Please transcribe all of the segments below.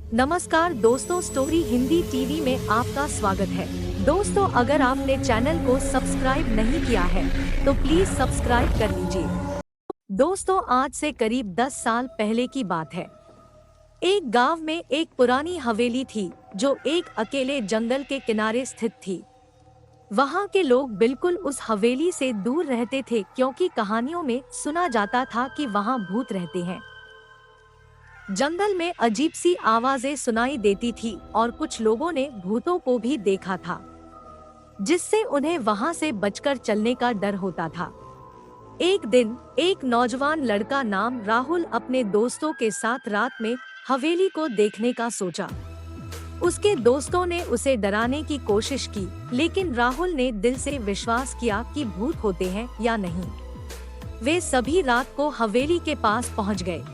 नमस्कार दोस्तों, story Hindi TV में आपका स्वागत है। दोस्तों, अगर आपने चैनल को सब्सक्राइब नहीं किया है तो प्लीज सब्सक्राइब कर लीजिए। दोस्तों, आज से करीब 10 साल पहले की बात है। एक गांव में एक पुरानी हवेली थी जो एक अकेले जंगल के किनारे स्थित थी। वहां के लोग बिल्कुल उस हवेली से दूर रहते थे क्योंकि कहानियों में सुना जाता था कि वहां भूत रहते हैं। जंगल में अजीब सी आवाजें सुनाई देती थी और कुछ लोगों ने भूतों को भी देखा था, जिससे उन्हें वहां से बचकर चलने का डर होता था। एक दिन एक नौजवान लड़का नाम राहुल अपने दोस्तों के साथ रात में हवेली को देखने का सोचा। उसके दोस्तों ने उसे डराने की कोशिश की, लेकिन राहुल ने दिल से विश्वास किया कि भूत होते हैं या नहीं। वे सभी रात को हवेली के पास पहुंच गए।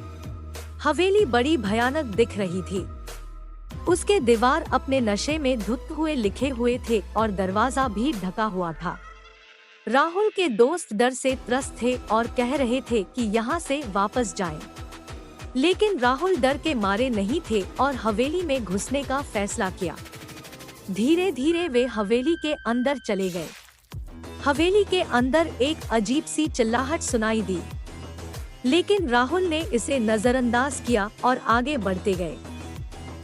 हवेली बड़ी भयानक दिख रही थी। उसके दीवार अपने नशे में धुत हुए लिखे हुए थे और दरवाजा भी ढका हुआ था। राहुल के दोस्त डर से त्रस्त थे और कह रहे थे कि यहाँ से वापस जाएं। लेकिन राहुल डर के मारे नहीं थे और हवेली में घुसने का फैसला किया। धीरे धीरे वे हवेली के अंदर चले गए। हवेली के अंदर एक अजीब सी चिल्लाहट सुनाई दी, लेकिन राहुल ने इसे नजरअंदाज किया और आगे बढ़ते गए।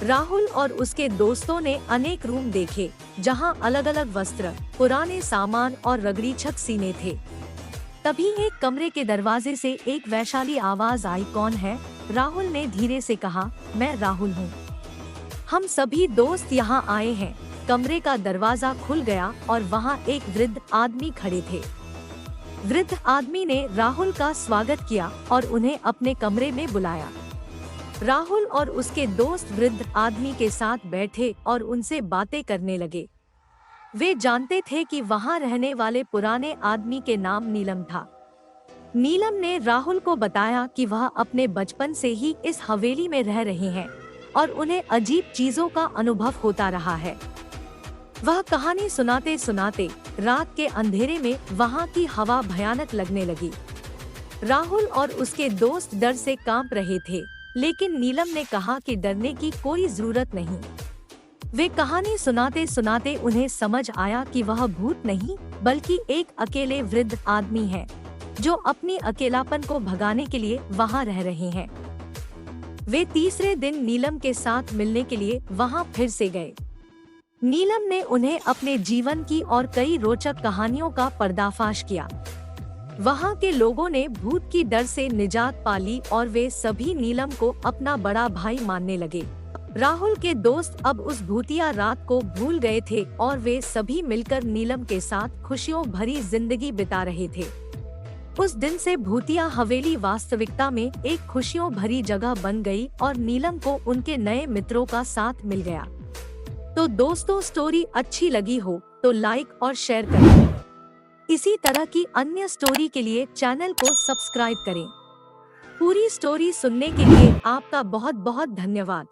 राहुल और उसके दोस्तों ने अनेक रूम देखे, जहां अलग अलग वस्त्र, पुराने सामान और रगड़ी छत सीने थे। तभी एक कमरे के दरवाजे से एक वैशाली आवाज आई। कौन है? राहुल ने धीरे से कहा। मैं राहुल हूँ। हम सभी दोस्त यहाँ आए हैं। कमरे का दरवाजा खुल गया और वहाँ एक वृद्ध आदमी खड़े थे। वृद्ध आदमी ने राहुल का स्वागत किया और उन्हें अपने कमरे में बुलाया। राहुल और उसके दोस्त वृद्ध आदमी के साथ बैठे और उनसे बातें करने लगे। वे जानते थे कि वहां रहने वाले पुराने आदमी के नाम नीलम था। नीलम ने राहुल को बताया कि वह अपने बचपन से ही इस हवेली में रह रहे हैं और उन्हें अजीब चीजों का अनुभव होता रहा है। वह कहानी सुनाते सुनाते रात के अंधेरे में वहां की हवा भयानक लगने लगी। राहुल और उसके दोस्त डर से कांप रहे थे, लेकिन नीलम ने कहा कि डरने की कोई जरूरत नहीं। वे कहानी सुनाते सुनाते उन्हें समझ आया कि वह भूत नहीं बल्कि एक अकेले वृद्ध आदमी है जो अपनी अकेलापन को भगाने के लिए वहां रह रहे हैं। वे तीसरे दिन नीलम के साथ मिलने के लिए वहां फिर से गए। नीलम ने उन्हें अपने जीवन की और कई रोचक कहानियों का पर्दाफाश किया। वहां के लोगों ने भूत की डर से निजात पा ली और वे सभी नीलम को अपना बड़ा भाई मानने लगे। राहुल के दोस्त अब उस भूतिया रात को भूल गए थे और वे सभी मिलकर नीलम के साथ खुशियों भरी जिंदगी बिता रहे थे। उस दिन से भूतिया हवेली वास्तविकता में एक खुशियों भरी जगह बन गई और नीलम को उनके नए मित्रों का साथ मिल गया। तो दोस्तों, स्टोरी अच्छी लगी हो तो लाइक और शेयर करें। इसी तरह की अन्य स्टोरी के लिए चैनल को सब्सक्राइब करें। पूरी स्टोरी सुनने के लिए आपका बहुत बहुत धन्यवाद।